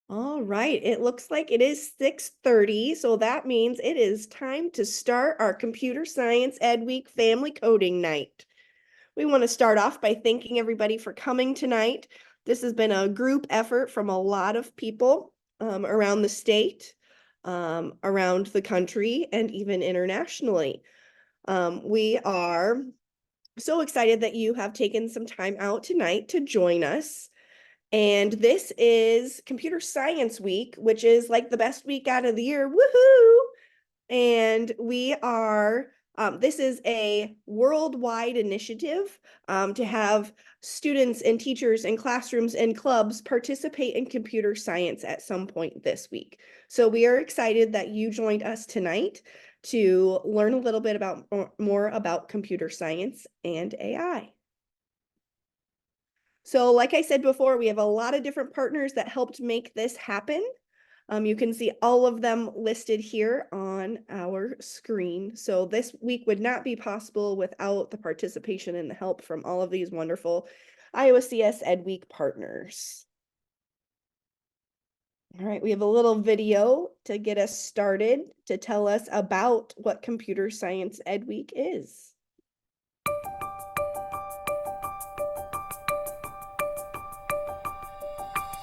All right, it looks like it is 6:30, so that means it is time to start our Computer Science Ed Week Family Coding Night. We want to start off by thanking everybody for coming tonight. This has been a group effort from a lot of people around the state, around the country, and even internationally. We are so excited that you have taken some time out tonight to join us. And this is Computer Science Week, which is like the best week out of the year. Woohoo! And we are, this is a worldwide initiative to have students and teachers and classrooms and clubs participate in computer science at some point this week. So we are excited that you joined us tonight to learn a little bit about more about computer science and AI. So like I said before, we have a lot of different partners that helped make this happen. You can see all of them listed here on our screen. So this week would not be possible without the participation and the help from all of these wonderful Iowa CS Ed Week partners. All right, we have a little video to get us started to tell us about what Computer Science Ed Week is.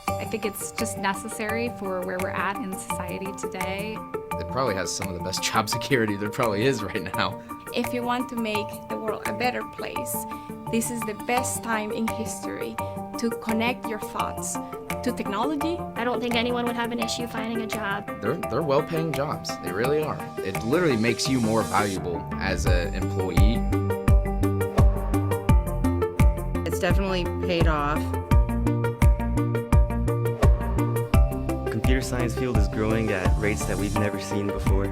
I think it's just necessary for where we're at in society today. It probably has some of the best job security there probably is right now. If you want to make the world a better place, this is the best time in history to connect your thoughts to technology. I don't think anyone would have an issue finding a job. They're well-paying jobs. They really are. It literally makes you more valuable as an employee. It's definitely paid off. Computer science field is growing at rates that we've never seen before.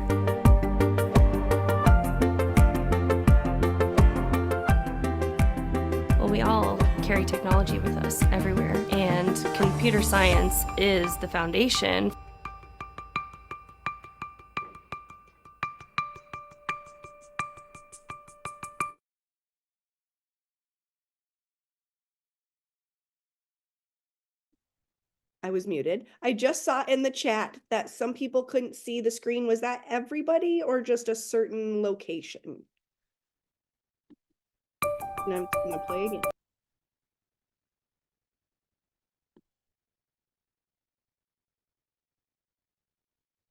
Well, we all carry technology with us everywhere, and computer science is the foundation. I was muted. I just saw in the chat that some people couldn't see the screen. Was that everybody or just a certain location? And I'm gonna play again.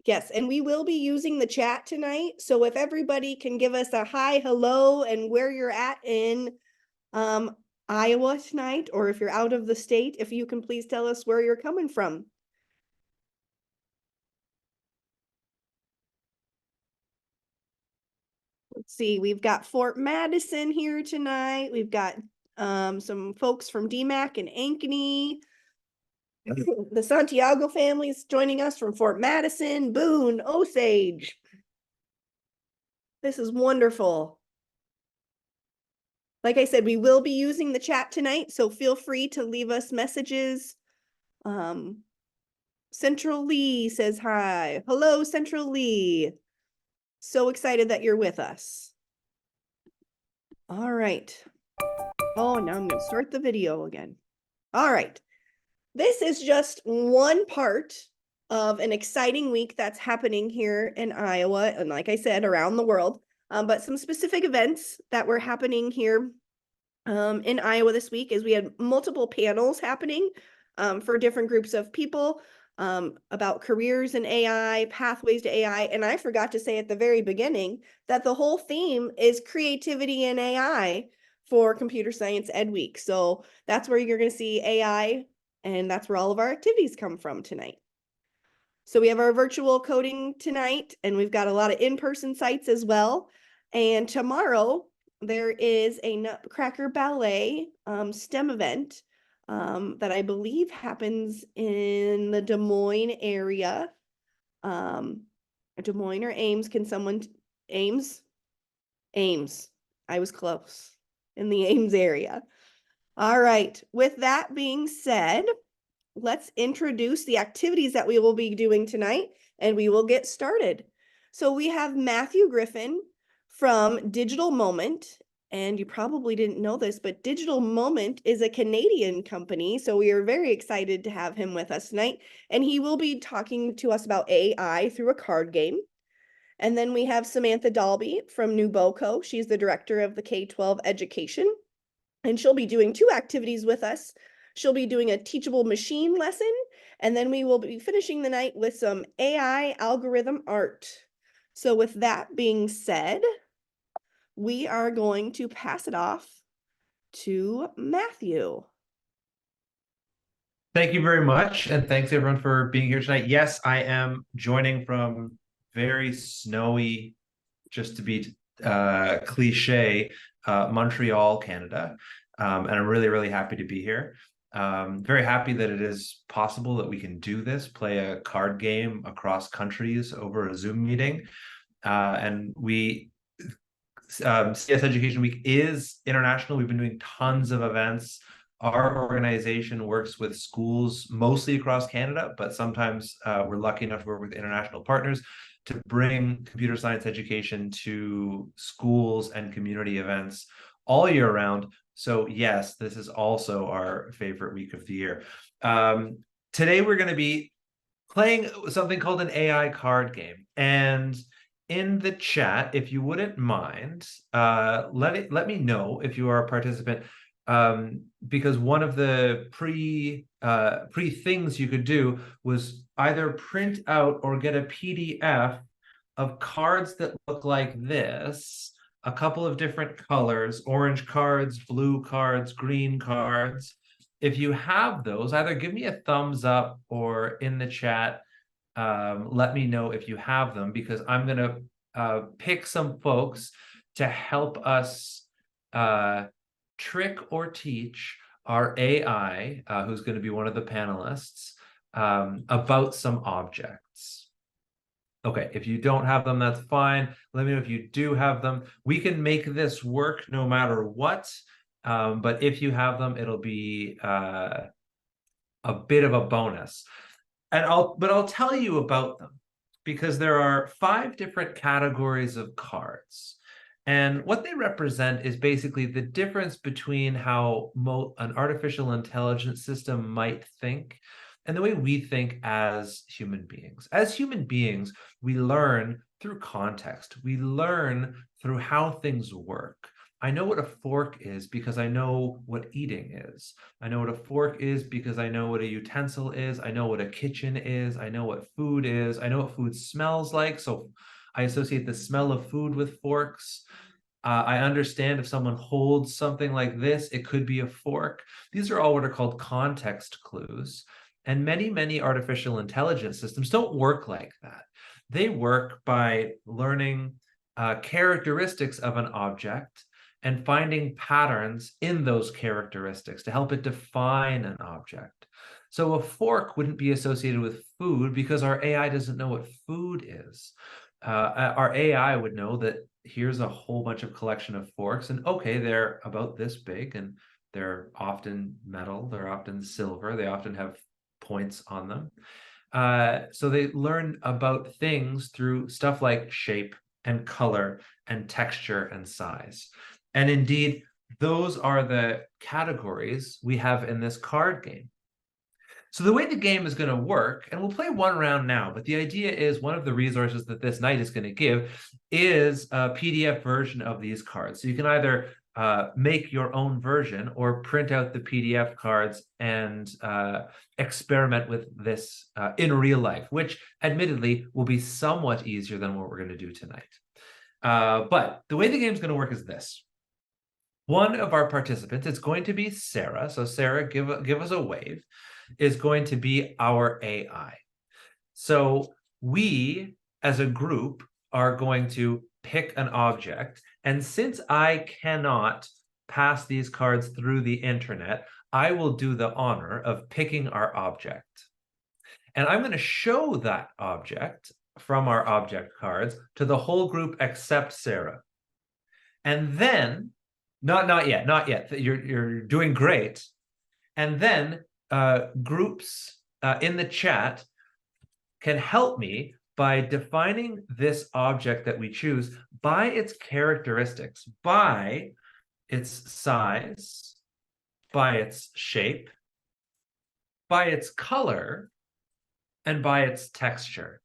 Yes, and we will be using the chat tonight. So if everybody can give us a hi, hello, and where you're at in Iowa tonight, or if you're out of the state, if you can please tell us where you're coming from. Let's see, we've got Fort Madison here tonight. We've got some folks from DMAC and Ankeny. The Santiago family is joining us from Fort Madison, Boone, Osage. This is wonderful. Like I said, we will be using the chat tonight, so feel free to leave us messages. Central Lee says hi. Hello, Central Lee. So excited that you're with us. All right. Oh, now I'm going to start the video again. All right. This is just one part of an exciting week that's happening here in Iowa, and like I said, around the world. But some specific events that were happening here in Iowa this week is we had multiple panels happening for different groups of people about careers in AI, pathways to AI. And I forgot to say at the very beginning that the whole theme is creativity in AI for Computer Science Ed Week. So that's where you're going to see AI, and that's where all of our activities come from tonight. So we have our virtual coding tonight, and we've got a lot of in-person sites as well. And tomorrow there is a Nutcracker Ballet STEM event that I believe happens in the Des Moines area. Des Moines or Ames, can someone, Ames? Ames, I was close, in the Ames area. All right, with that being said, let's introduce the activities that we will be doing tonight, and we will get started. So we have Matthew Griffin from Digital Moment, And you probably didn't know this, but Digital Moment is a Canadian company. So we are very excited to have him with us tonight. And he will be talking to us about AI through a card game. And then we have Samantha Dalby from New Boco. She's the director of the K-12 education. And she'll be doing 2 activities with us. She'll be doing a teachable machine lesson. And then we will be finishing the night with some AI algorithm art. So with that being said, we are going to pass it off to Matthew. Thank you very much, and thanks everyone for being here tonight. Yes, I am joining from very snowy, just to be cliche, Montreal, Canada, and I'm really, really happy to be here. Very happy that it is possible that we can do this, play a card game across countries over a Zoom meeting, and CS Education Week is international. We've been doing tons of events. Our organization works with schools mostly across Canada, but sometimes we're lucky enough to work with international partners to bring computer science education to schools and community events all year round. So yes, this is also our favorite week of the year. Today we're going to be playing something called an AI card game. And in the chat, if you wouldn't mind, let me know if you are a participant, because one of the pre things you could do was either print out or get a PDF of cards that look like this, a couple of different colors, orange cards, blue cards, green cards. If you have those, either give me a thumbs up or in the chat, let me know if you have them, because I'm going to pick some folks to help us trick or teach our AI, who's going to be one of the panelists, about some objects. Okay, if you don't have them, that's fine. Let me know if you do have them. We can make this work no matter what, but if you have them, it'll be a bit of a bonus. And I'll tell you about them, because there are 5 different categories of cards. And what they represent is basically the difference between how an artificial intelligence system might think and the way we think as human beings. As human beings, we learn through context. We learn through how things work. I know what a fork is because I know what eating is. I know what a fork is because I know what a utensil is. I know what a kitchen is. I know what food is. I know what food smells like. So I associate the smell of food with forks. I understand if someone holds something like this, it could be a fork. These are all what are called context clues. And many, many artificial intelligence systems don't work like that. They work by learning characteristics of an object and finding patterns in those characteristics to help it define an object. So a fork wouldn't be associated with food because our AI doesn't know what food is. Our AI would know that here's a whole bunch of collection of forks, and okay, they're about this big, and they're often metal, they're often silver, they often have points on them. So they learn about things through stuff like shape and color and texture and size. And indeed, those are the categories we have in this card game. So the way the game is going to work, and we'll play one round now, but the idea is one of the resources that this night is going to give is a PDF version of these cards. So you can either make your own version or print out the PDF cards and experiment with this in real life, which admittedly will be somewhat easier than what we're going to do tonight. But the way the game is going to work is this. One of our participants, it's going to be Sarah. So Sarah, give us a wave, is going to be our AI. So we, as a group, are going to pick an object. And since I cannot pass these cards through the internet, I will do the honor of picking our object. And I'm going to show that object from our object cards to the whole group except Sarah. And then, not yet, you're doing great. And then groups in the chat can help me by defining this object that we choose by its characteristics, by its size, by its shape, by its color, and by its texture.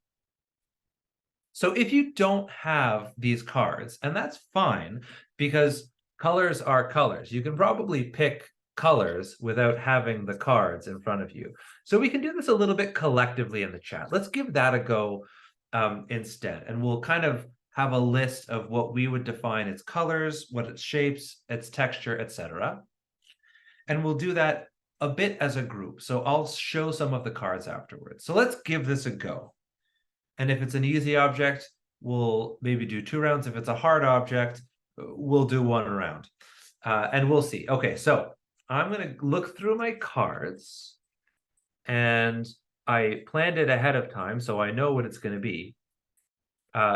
So if you don't have these cards, and that's fine, because colors are colors. You can probably pick colors without having the cards in front of you. So we can do this a little bit collectively in the chat. Let's give that a go instead. And we'll kind of have a list of what we would define its colors, what its shapes, its texture, etc. And we'll do that a bit as a group. So I'll show some of the cards afterwards. So let's give this a go. And if it's an easy object, we'll maybe do 2 rounds. If it's a hard object, we'll do 1 round. And we'll see. Okay, so I'm going to look through my cards. And I planned it ahead of time, so I know what it's going to be.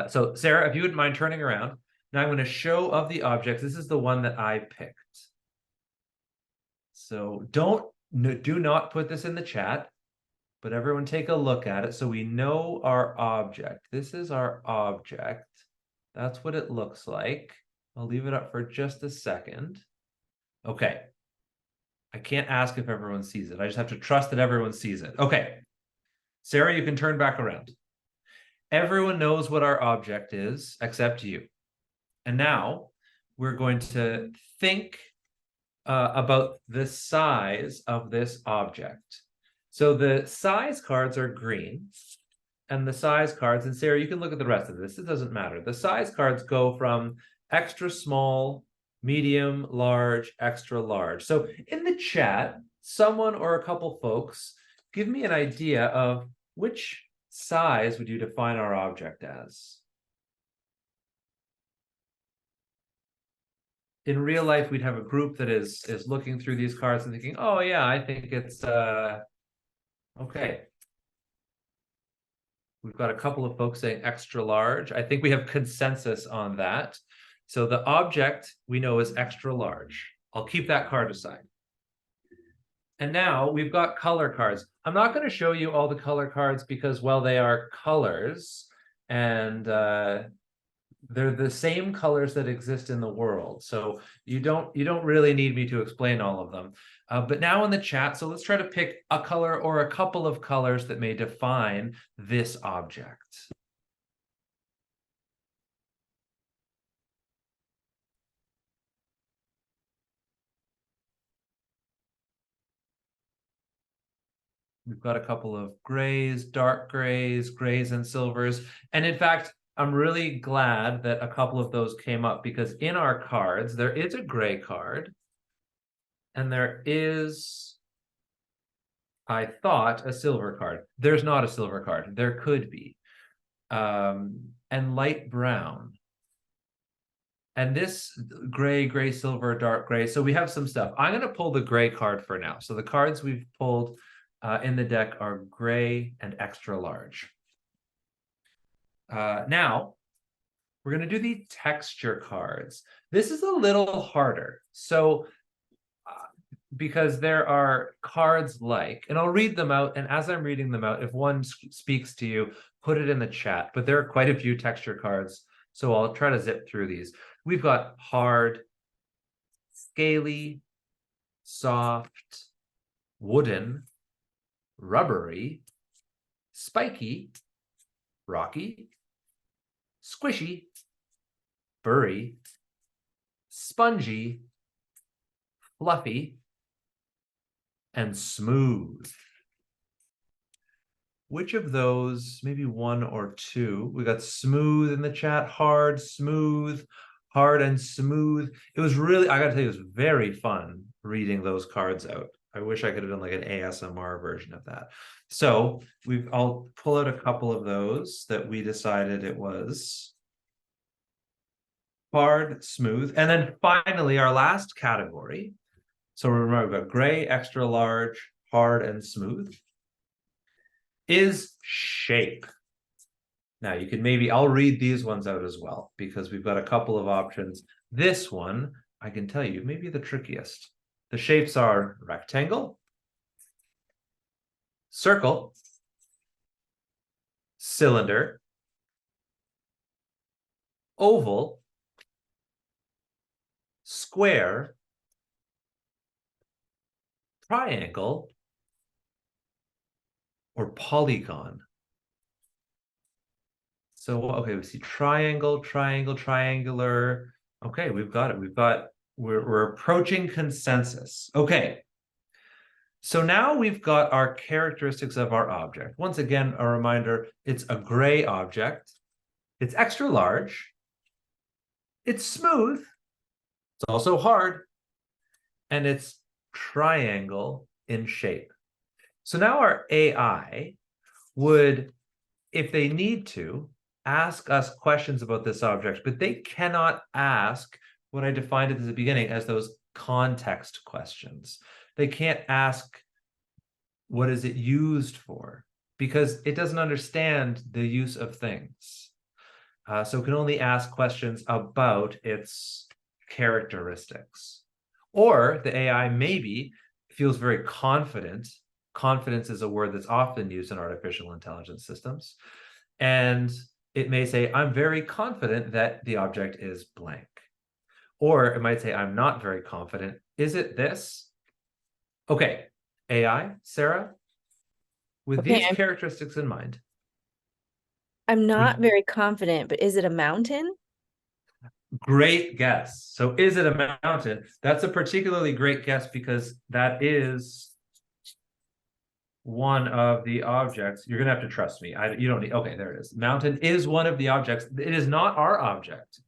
So Sarah, if you wouldn't mind turning around. Now I'm going to show of the objects. This is the one that I picked. So do not put this in the chat, but everyone take a look at it so we know our object. This is our object. That's what it looks like. I'll leave it up for just a second. Okay. I can't ask if everyone sees it. I just have to trust that everyone sees it. Okay. Sarah, you can turn back around. Everyone knows what our object is, except you. And now we're going to think about the size of this object. So the size cards are green, and the size cards, and Sarah, you can look at the rest of this. It doesn't matter. The size cards go from extra small, medium, large, extra large. So in the chat, someone or a couple folks give me an idea of which size would you define our object as? In real life, we'd have a group that is looking through these cards and thinking, oh yeah, I think it's okay. We've got a couple of folks saying extra large. I think we have consensus on that. So the object we know is extra large. I'll keep that card aside. And now we've got color cards. I'm not going to show you all the color cards because, well, they are colors and they're the same colors that exist in the world. So you don't really need me to explain all of them. But now in the chat, so let's try to pick a color or a couple of colors that may define this object. We've got a couple of grays, dark grays, grays and silvers. And in fact, I'm really glad that a couple of those came up because in our cards, there is a gray card and there is, I thought, a silver card. There's not a silver card. There could be. And light brown. And this gray, gray, silver, dark gray. So we have some stuff. I'm going to pull the gray card for now. So the cards we've pulled in the deck are gray and extra large. Now, we're going to do the texture cards. This is a little harder. So, because there are cards like, and I'll read them out, and as I'm reading them out, if one speaks to you, put it in the chat. But there are quite a few texture cards, so I'll try to zip through these. We've got hard, scaly, soft, wooden, rubbery, spiky, rocky, squishy, furry, spongy, fluffy, and smooth. Which of those, maybe one or two? We got smooth in the chat, hard, smooth, hard and smooth. It was really, I gotta tell you, it was very fun reading those cards out. I wish I could have done like an ASMR version of that. So I'll pull out a couple of those that we decided it was. Hard, smooth, and then finally our last category. So remember, we've got gray, extra large, hard, and smooth. Is shape. Now you can maybe, I'll read these ones out as well because we've got a couple of options. This one, I can tell you, maybe the trickiest. The shapes are rectangle, circle, cylinder, oval, square, triangle, or polygon? So, okay, we see triangle, triangle, triangular. Okay, we've got it. We're approaching consensus. Okay. So now we've got our characteristics of our object. Once again, a reminder, it's a gray object. It's extra large. It's smooth. It's also hard. And it's triangle in shape. So now our AI would, if they need to, ask us questions about this object, but they cannot ask what I defined at the beginning as those context questions. They can't ask, what is it used for? Because it doesn't understand the use of things. So it can only ask questions about its characteristics. Or the AI maybe feels very confident. Confidence is a word that's often used in artificial intelligence systems. And it may say, I'm very confident that the object is blank. Or it might say, I'm not very confident. Is it this? Okay, AI, Sarah, with these characteristics in mind. I'm not very confident, but is it a mountain? Great guess. So is it a mountain? That's a particularly great guess because that is one of the objects. You're gonna have to trust me. You don't need, okay, there it is. Mountain is one of the objects. It is not our object,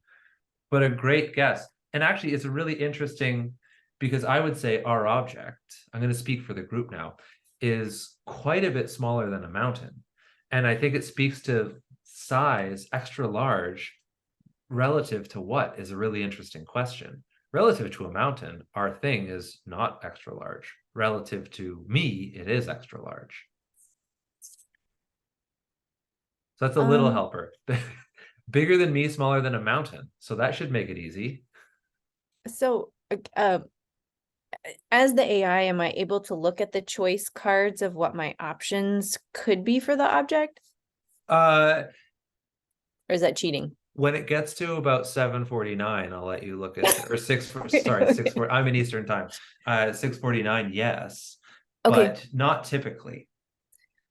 but a great guess. And actually it's really interesting because I would say our object, I'm going to speak for the group now, is quite a bit smaller than a mountain. And I think it speaks to size, extra large, relative to what is a really interesting question. Relative to a mountain, our thing is not extra large. Relative to me, it is extra large. So that's a little helper. Bigger than me, smaller than a mountain. So that should make it easy. So, as the AI, am I able to look at the choice cards of what my options could be for the object? Or is that cheating? When it gets to about 7:49, I'll let you look at it. Or 6:40. I'm in Eastern time. 6:49, yes. Okay. But not typically.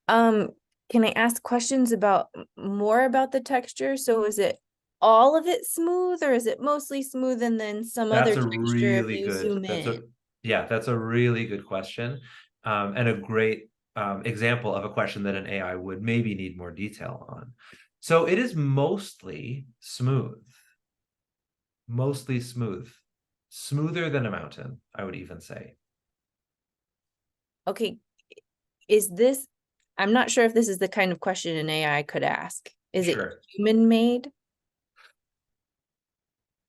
Can I ask questions about more about the texture? So is it all of it smooth, or is it mostly smooth and then some other texture if you zoom in? Yeah, that's a really good question. And a great example of a question that an AI would maybe need more detail on. So it is mostly smooth. Mostly smooth. Smoother than a mountain, I would even say. Okay. Is this, I'm not sure if this is the kind of question an AI could ask. Is it human made?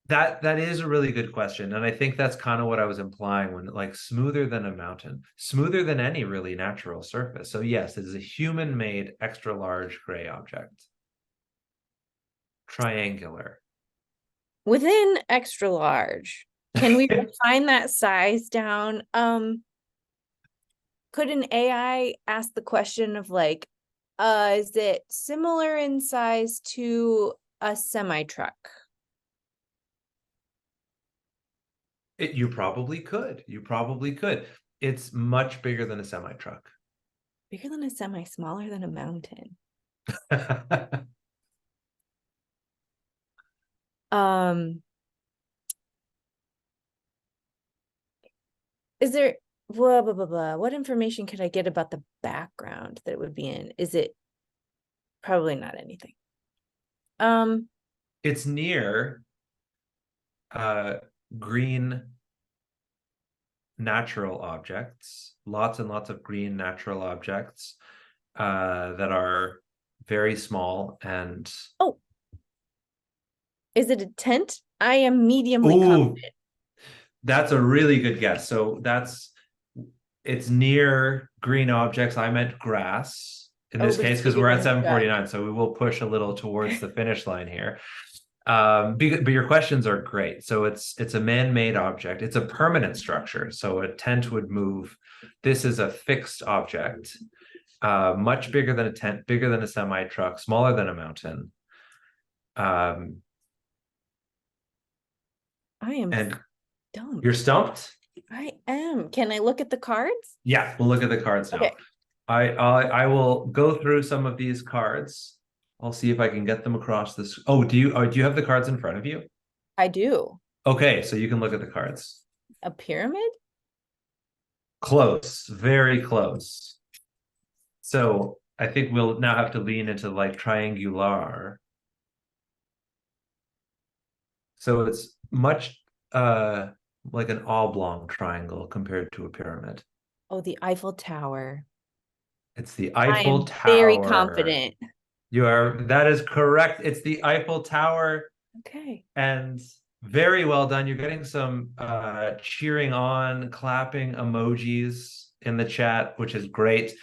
That is a really good question. And I think that's kind of what I was implying when, like, smoother than a mountain, smoother than any really natural surface. So yes, it is a human made extra large gray object. Triangular. Within extra large, can we refine that size down? Could an AI ask the question of like, is it similar in size to a semi-truck? You probably could. You probably could. It's much bigger than a semi-truck. Bigger than a semi, smaller than a mountain. Is there blah blah blah blah? What information could I get about the background that it would be in? Is it probably not anything? It's near green natural objects, lots and lots of green natural objects that are very small and is it a tent? I am mediumly confident. That's a really good guess. So it's near green objects. I meant grass in this case because we're at 7:49, so we will push a little towards the finish line here. But your questions are great. So it's a man-made object. It's a permanent structure. So a tent would move. This is a fixed object, much bigger than a tent, bigger than a semi-truck, smaller than a mountain. I am stumped. You're stumped? I am. Can I look at the cards? Yeah, we'll look at the cards now. Okay. I will go through some of these cards. I'll see if I can get them across this. Oh, do you have the cards in front of you? I do. Okay, so you can look at the cards. A pyramid? Close, very close. So I think we'll now have to lean into like triangular. So it's much like an oblong triangle compared to a pyramid. Oh, the Eiffel Tower. It's the I Eiffel am Tower. very confident. That is correct. It's the Eiffel Tower. Okay. And very well done. You're getting some cheering on, clapping emojis in the chat, which is great.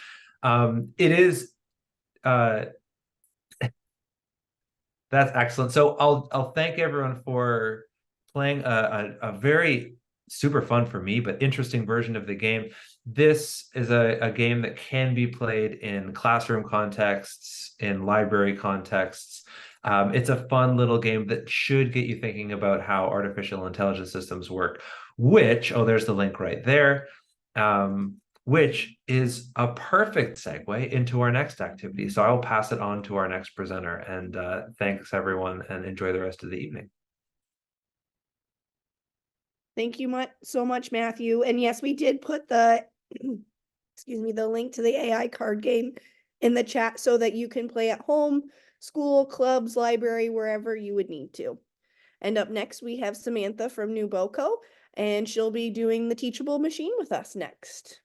It is that's excellent. So I'll thank everyone for playing a very super fun for me, but interesting version of the game. This is a game that can be played in classroom contexts, in library contexts. It's a fun little game that should get you thinking about how artificial intelligence systems work, which, oh, there's the link right there, which is a perfect segue into our next activity. So I'll pass it on to our next presenter, and thanks everyone, and enjoy the rest of the evening. Thank you so much, Matthew. And yes, we did put the, excuse me, the link to the AI card game in the chat so that you can play at home, school, clubs, library, wherever you would need to. And up next, we have Samantha from NewBoCo, and she'll be doing the Teachable Machine with us next.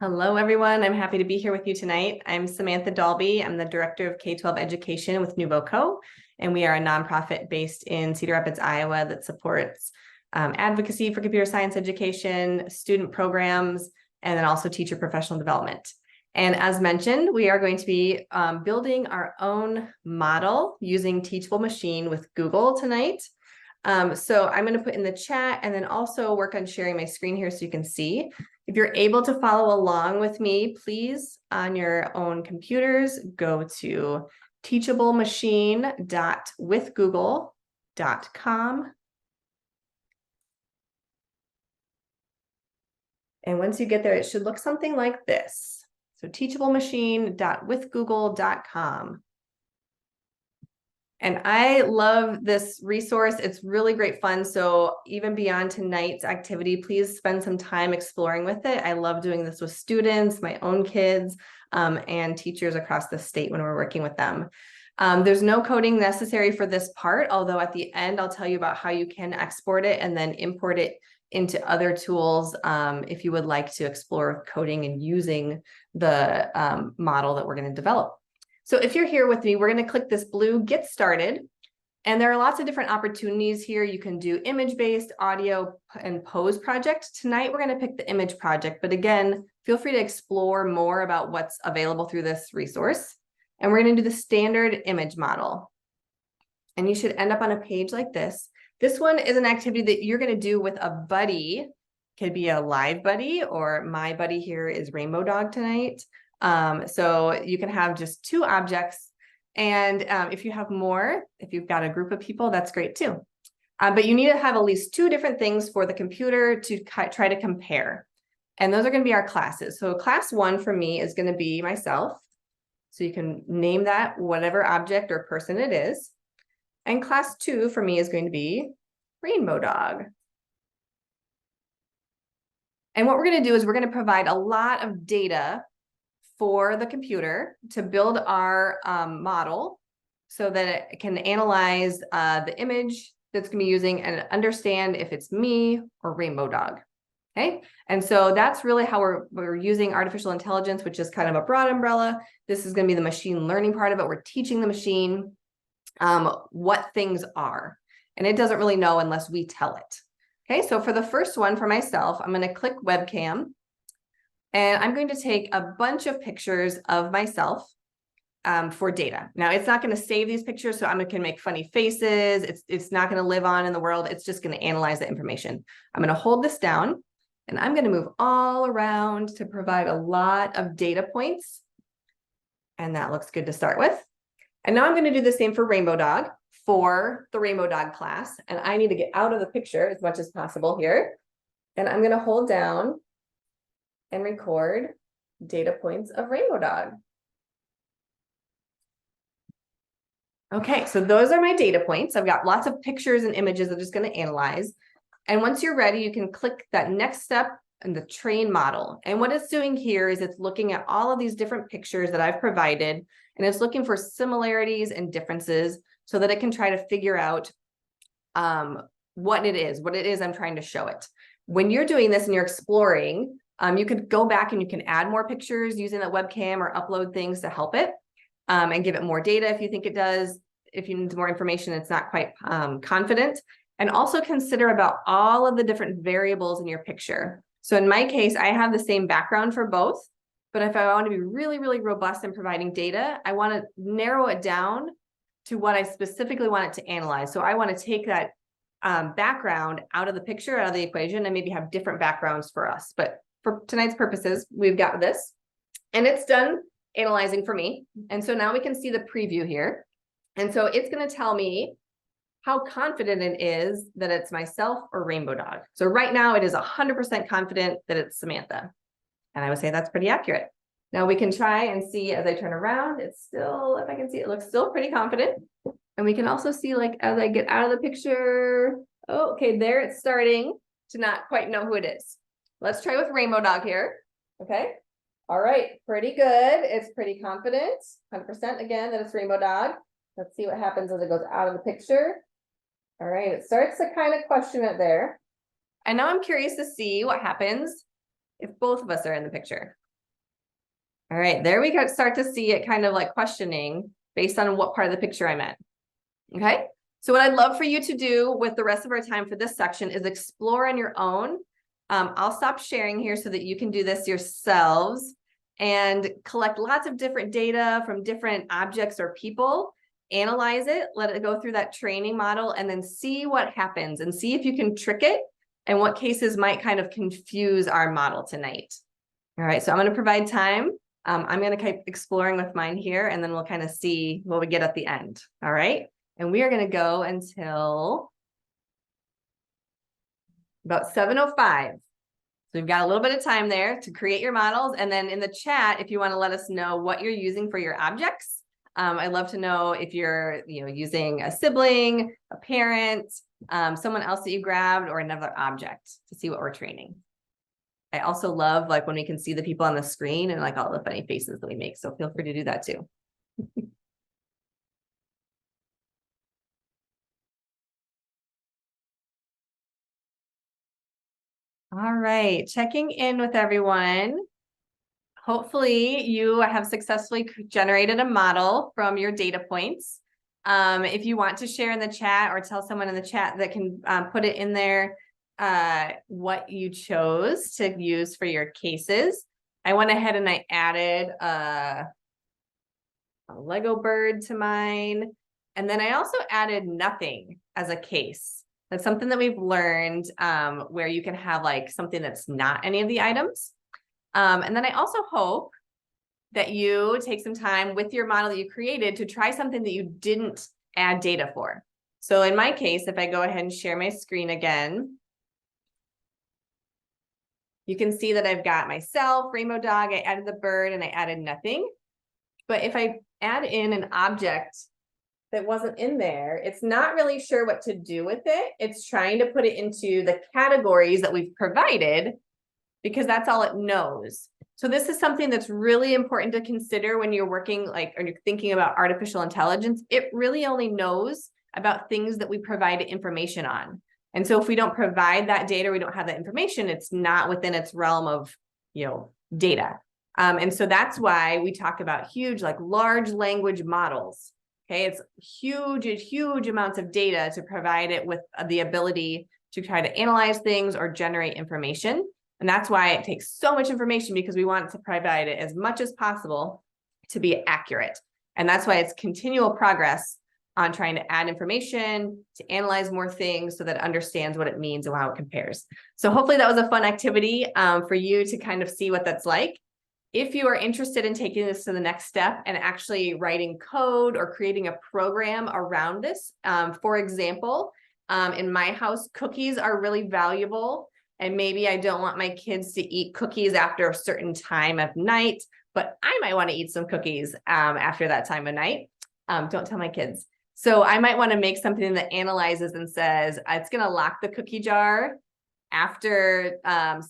Hello, everyone. I'm happy to be here with you tonight. I'm Samantha Dalby. I'm the Director of K-12 Education with NewBoCo, and we are a nonprofit based in Cedar Rapids, Iowa that supports advocacy for computer science education, student programs, and then also teacher professional development. And as mentioned, we are going to be building our own model using Teachable Machine with Google tonight. So I'm going to put in the chat and then also work on sharing my screen here so you can see. If you're able to follow along with me, please, on your own computers, go to teachablemachine.withgoogle.com. And once you get there, it should look something like this. So teachablemachine.withgoogle.com. And I love this resource. It's really great fun. So even beyond tonight's activity, please spend some time exploring with it. I love doing this with students, my own kids, and teachers across the state when we're working with them. There's no coding necessary for this part, although at the end, I'll tell you about how you can export it and then import it into other tools if you would like to explore coding and using the model that we're going to develop. So if you're here with me, we're going to click this blue Get Started. And there are lots of different opportunities here. You can do image-based, audio, and pose project. Tonight, we're going to pick the image project. But again, feel free to explore more about what's available through this resource. And we're going to do the standard image model. And you should end up on a page like this. This one is an activity that you're going to do with a buddy. Could be a live buddy, or my buddy here is Rainbow Dog tonight. So you can have just 2 objects. And if you have more, if you've got a group of people, that's great too. But you need to have at least 2 different things for the computer to try to compare. And those are going to be our classes. So class 1 for me is going to be myself. So you can name that whatever object or person it is. And class 2 for me is going to be Rainbow Dog. And what we're going to do is we're going to provide a lot of data for the computer to build our model so that it can analyze the image that's going to be using and understand if it's me or Rainbow Dog. Okay, and so that's really how we're using artificial intelligence, which is kind of a broad umbrella. This is going to be the machine learning part of it. We're teaching the machine what things are, and it doesn't really know unless we tell it. Okay, so for the first one for myself, I'm going to click webcam, and I'm going to take a bunch of pictures of myself for data. Now, it's not going to save these pictures, so I'm going to make funny faces. It's not going to live on in the world. It's just going to analyze the information. I'm going to hold this down, and I'm going to move all around to provide a lot of data points. And that looks good to start with. And now I'm going to do the same for Rainbow Dog. for the Rainbow Dog class. And I need to get out of the picture as much as possible here. And I'm gonna hold down and record data points of Rainbow Dog. Okay, so those are my data points. I've got lots of pictures and images I'm just going to analyze. And once you're ready, you can click that next step in the train model. And what it's doing here is it's looking at all of these different pictures that I've provided, and it's looking for similarities and differences so that it can try to figure out what it is I'm trying to show it. When you're doing this and you're exploring, you could go back and you can add more pictures using the webcam or upload things to help it. And give it more data if you think it does. If you need more information, it's not quite confident. And also consider about all of the different variables in your picture. So in my case, I have the same background for both, but if I want to be really, really robust in providing data, I want to narrow it down to what I specifically want it to analyze. So I want to take that background out of the picture, out of the equation, and maybe have different backgrounds for us. But for tonight's purposes, we've got this, and it's done analyzing for me. And so now we can see the preview here. And so it's going to tell me how confident it is that it's myself or Rainbow Dog. So right now it is 100% confident that it's Samantha. And I would say that's pretty accurate. Now we can try and see as I turn around, it's still, if I can see, it looks still pretty confident. And we can also see, like, as I get out of the picture, oh, okay, there it's starting to not quite know who it is. Let's try with Rainbow Dog here. Okay. All right, pretty good. It's pretty confident, 100% again, that it's Rainbow Dog. Let's see what happens as it goes out of the picture. All right, it starts to kind of question it there. And now I'm curious to see what happens if both of us are in the picture. All right, there we go. Start to see it kind of like questioning based on what part of the picture I'm in. Okay, so what I'd love for you to do with the rest of our time for this section is explore on your own. I'll stop sharing here so that you can do this yourselves and collect lots of different data from different objects or people, analyze it, let it go through that training model, and then see what happens and see if you can trick it and what cases might kind of confuse our model tonight. All right, so I'm going to provide time. I'm going to keep exploring with mine here, and then we'll kind of see what we get at the end. All right, and we are going to go until about 7:05. So we've got a little bit of time there to create your models. And then in the chat, if you want to let us know what you're using for your objects, I'd love to know if you're using a sibling, a parent, someone else that you grabbed, or another object to see what we're training. I also love like when we can see the people on the screen and like all the funny faces that we make. So feel free to do that too. All right, checking in with everyone. Hopefully you have successfully generated a model from your data points. If you want to share in the chat or tell someone in the chat that can put it in there, what you chose to use for your cases. I went ahead and I added a Lego bird to mine. And then I also added nothing as a case. That's something that we've learned where you can have like something that's not any of the items. And then I also hope that you take some time with your model that you created to try something that you didn't add data for. So in my case, if I go ahead and share my screen again, you can see that I've got myself, Rainbow Dog, I added the bird, and I added nothing. But if I add in an object that wasn't in there, it's not really sure what to do with it. It's trying to put it into the categories that we've provided because that's all it knows. So this is something that's really important to consider when you're working or you're thinking about artificial intelligence. It really only knows about things that we provide information on. And so if we don't provide that data, we don't have that information, it's not within its realm of, data. And so that's why we talk about huge, like large language models. Okay, it's huge amounts of data to provide it with the ability to try to analyze things or generate information. And that's why it takes so much information, because we want to provide it as much as possible to be accurate. And that's why it's continual progress on trying to add information, to analyze more things so that it understands what it means and how it compares. So hopefully that was a fun activity for you to kind of see what that's like. If you are interested in taking this to the next step and actually writing code or creating a program around this, for example, in my house, cookies are really valuable. And maybe I don't want my kids to eat cookies after a certain time of night, but I might want to eat some cookies after that time of night. Don't tell my kids. So I might want to make something that analyzes and says, it's going to lock the cookie jar after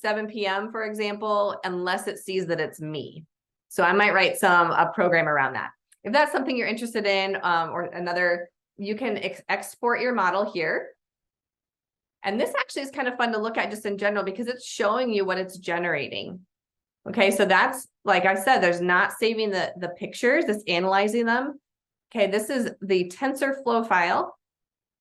7 p.m., for example, unless it sees that it's me. So I might write a program around that. If that's something you're interested in, or another, you can export your model here. And this actually is kind of fun to look at just in general because it's showing you what it's generating. Okay, so that's, like I said, there's not saving the pictures, it's analyzing them. Okay, this is the TensorFlow file.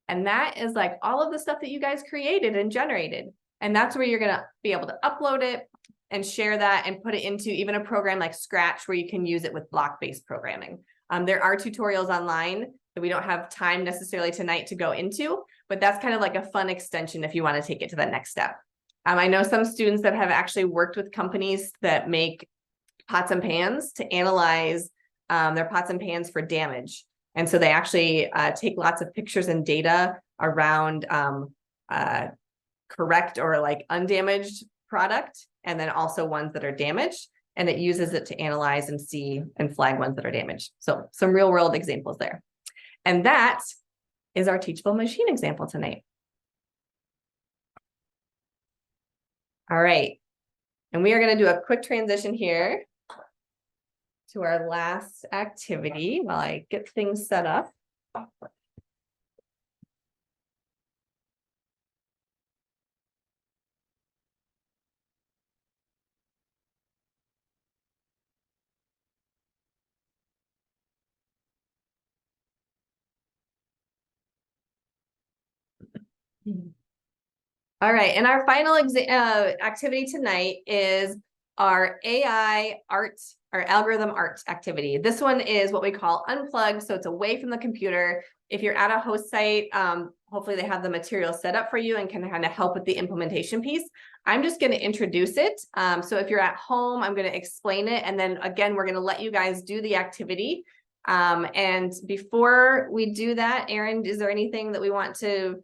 And that is like all of the stuff that you guys created and generated. And that's where you're going to be able to upload it and share that and put it into even a program like Scratch where you can use it with block-based programming. There are tutorials online that we don't have time necessarily tonight to go into, but that's kind of like a fun extension if you want to take it to the next step. I know some students that have actually worked with companies that make pots and pans to analyze their pots and pans for damage. And so they actually take lots of pictures and data around correct or like undamaged product, and then also ones that are damaged, and it uses it to analyze and see and flag ones that are damaged. So some real world examples there. And that is our teachable machine example tonight. All right. And we are going to do a quick transition here to our last activity while I get things set up. All right, and our final activity tonight is our AI art, our algorithm art activity. This one is what we call unplugged, so it's away from the computer. If you're at a host site, hopefully they have the material set up for you and can kind of help with the implementation piece. I'm just going to introduce it. So if you're at home, I'm going to explain it, and then again, we're going to let you guys do the activity. And before we do that, Erin, is there anything that we want to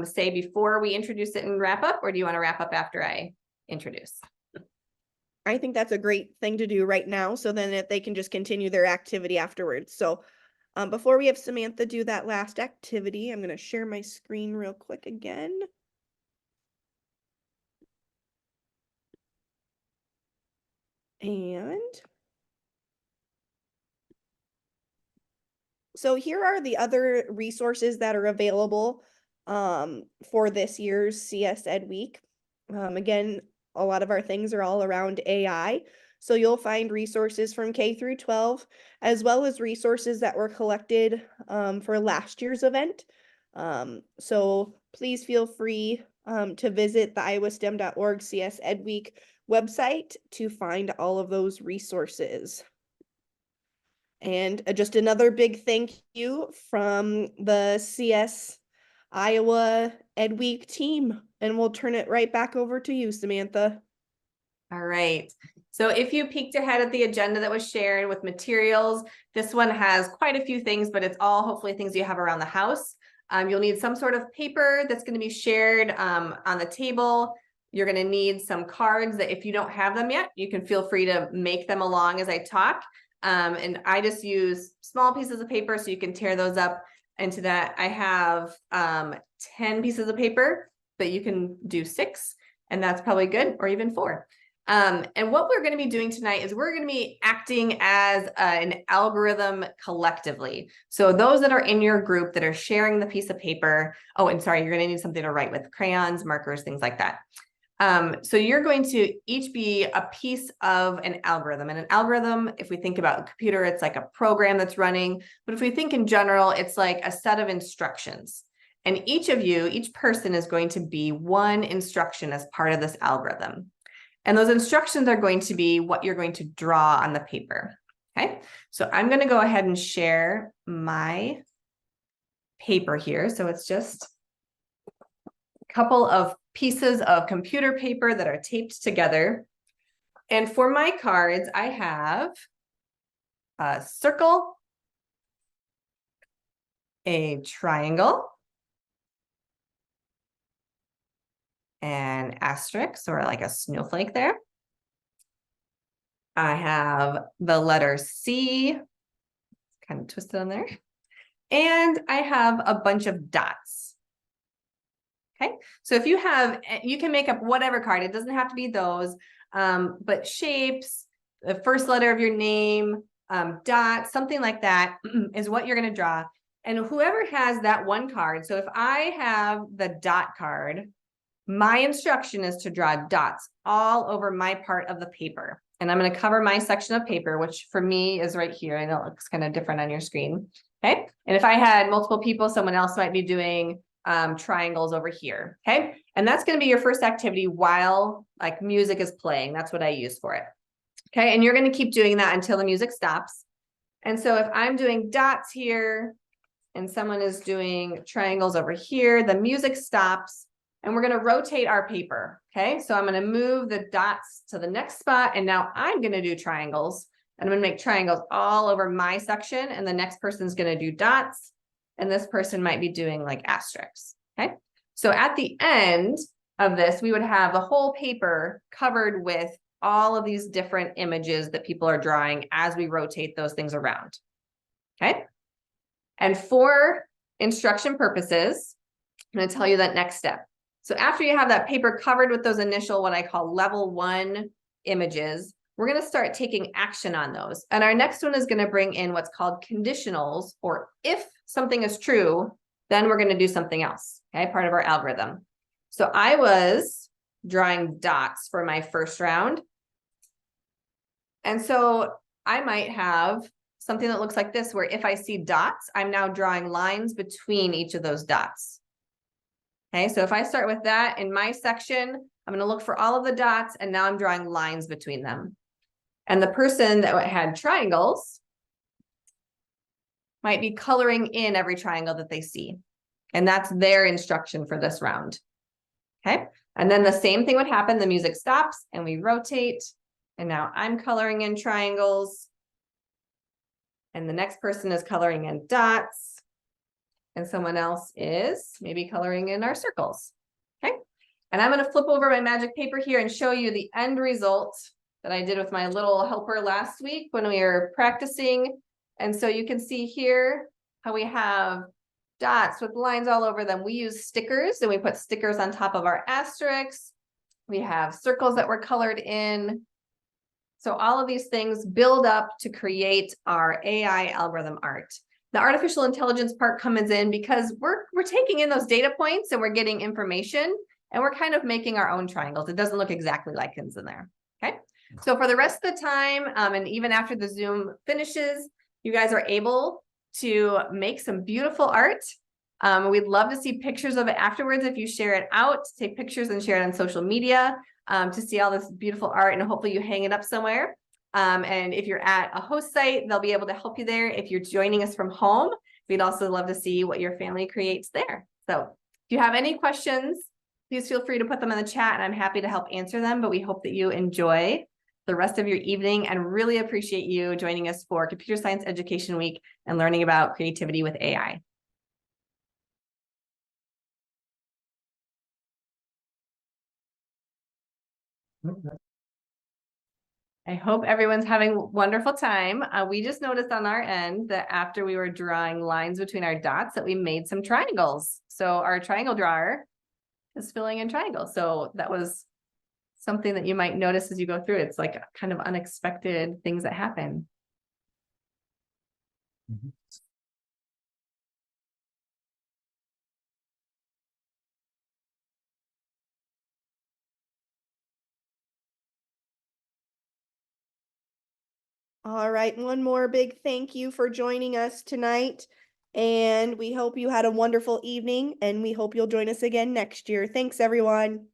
say before we introduce it and wrap up, or do you want to wrap up after I introduce? I think that's a great thing to do right now, so then if they can just continue their activity afterwards. So before we have Samantha do that last activity, I'm going to share my screen real quick again. And so here are the other resources that are available for this year's CS Ed Week. Again, a lot of our things are all around AI. So you'll find resources from K through 12, as well as resources that were collected for last year's event. So please feel free to visit the iowastem.org CS Ed Week website to find all of those resources. And just another big thank you from the CS Iowa Ed Week team. And we'll turn it right back over to you, Samantha. All right. So if you peeked ahead at the agenda that was shared with materials, this one has quite a few things, but it's all hopefully things you have around the house. You'll need some sort of paper that's going to be shared on the table. You're going to need some cards that if you don't have them yet, you can feel free to make them along as I talk. And I just use small pieces of paper so you can tear those up into that. I have 10 pieces of paper, but you can do 6, and that's probably good, or even 4. And what we're going to be doing tonight is we're going to be acting as an algorithm collectively. So those that are in your group that are sharing the piece of paper, oh, and sorry, you're going to need something to write with, crayons, markers, things like that. So you're going to each be a piece of an algorithm. And an algorithm, if we think about a computer, it's like a program that's running. But if we think in general, it's like a set of instructions. And each of you, each person is going to be one instruction as part of this algorithm. And those instructions are going to be what you're going to draw on the paper. Okay, so I'm going to go ahead and share my paper here. So it's just a couple of pieces of computer paper that are taped together. And for my cards, I have a circle, a triangle, an asterisk or like a snowflake there. I have the letter C, kind of twisted on there. And I have a bunch of dots. Okay, so if you have, you can make up whatever card. It doesn't have to be those, but shapes, the first letter of your name, dots, something like that is what you're going to draw. And whoever has that one card, so if I have the dot card, my instruction is to draw dots all over my part of the paper. And I'm going to cover my section of paper, which for me is right here. I know it looks kind of different on your screen. Okay. And if I had multiple people, someone else might be doing triangles over here. Okay. And that's going to be your first activity while like music is playing. That's what I use for it. Okay. And you're going to keep doing that until the music stops. And so if I'm doing dots here and someone is doing triangles over here, the music stops and we're going to rotate our paper. Okay. So I'm going to move the dots to the next spot. And now I'm going to do triangles. And I'm going to make triangles all over my section. And the next person's going to do dots. And this person might be doing like asterisks. Okay. So at the end of this, we would have the whole paper covered with all of these different images that people are drawing as we rotate those things around. Okay. And for instruction purposes, I'm going to tell you that next step. So after you have that paper covered with those initial, what I call level 1 images, we're going to start taking action on those. And our next one is going to bring in what's called conditionals, or if something is true, then we're going to do something else. Okay, part of our algorithm. So I was drawing dots for my first round. And so I might have something that looks like this, where if I see dots, I'm now drawing lines between each of those dots. Okay, so if I start with that in my section, I'm going to look for all of the dots, and now I'm drawing lines between them. And the person that had triangles might be coloring in every triangle that they see. And that's their instruction for this round. Okay, and then the same thing would happen. The music stops and we rotate. And now I'm coloring in triangles. And the next person is coloring in dots. And someone else is maybe coloring in our circles. Okay. And I'm going to flip over my magic paper here and show you the end result that I did with my little helper last week when we were practicing. And so you can see here how we have dots with lines all over them. We use stickers and we put stickers on top of our asterisks. We have circles that were colored in. So all of these things build up to create our AI algorithm art. The artificial intelligence part comes in because we're taking in those data points and we're getting information and we're kind of making our own triangles. It doesn't look exactly like it's in there. Okay. So for the rest of the time, and even after the Zoom finishes, you guys are able to make some beautiful art. We'd love to see pictures of it afterwards. If you share it out, take pictures and share it on social media to see all this beautiful art, and hopefully you hang it up somewhere. And if you're at a host site, they'll be able to help you there. If you're joining us from home, we'd also love to see what your family creates there. So if you have any questions, please feel free to put them in the chat and I'm happy to help answer them. But we hope that you enjoy the rest of your evening and really appreciate you joining us for Computer Science Education Week and learning about creativity with AI. I hope everyone's having a wonderful time. We just noticed on our end that after we were drawing lines between our dots that we made some triangles. So our triangle drawer is filling in triangles. So that was something that you might notice as you go through. It's like kind of unexpected things that happen. Mm-hmm. All right, one more big thank you for joining us tonight. And we hope you had a wonderful evening and we hope you'll join us again next year. Thanks, everyone.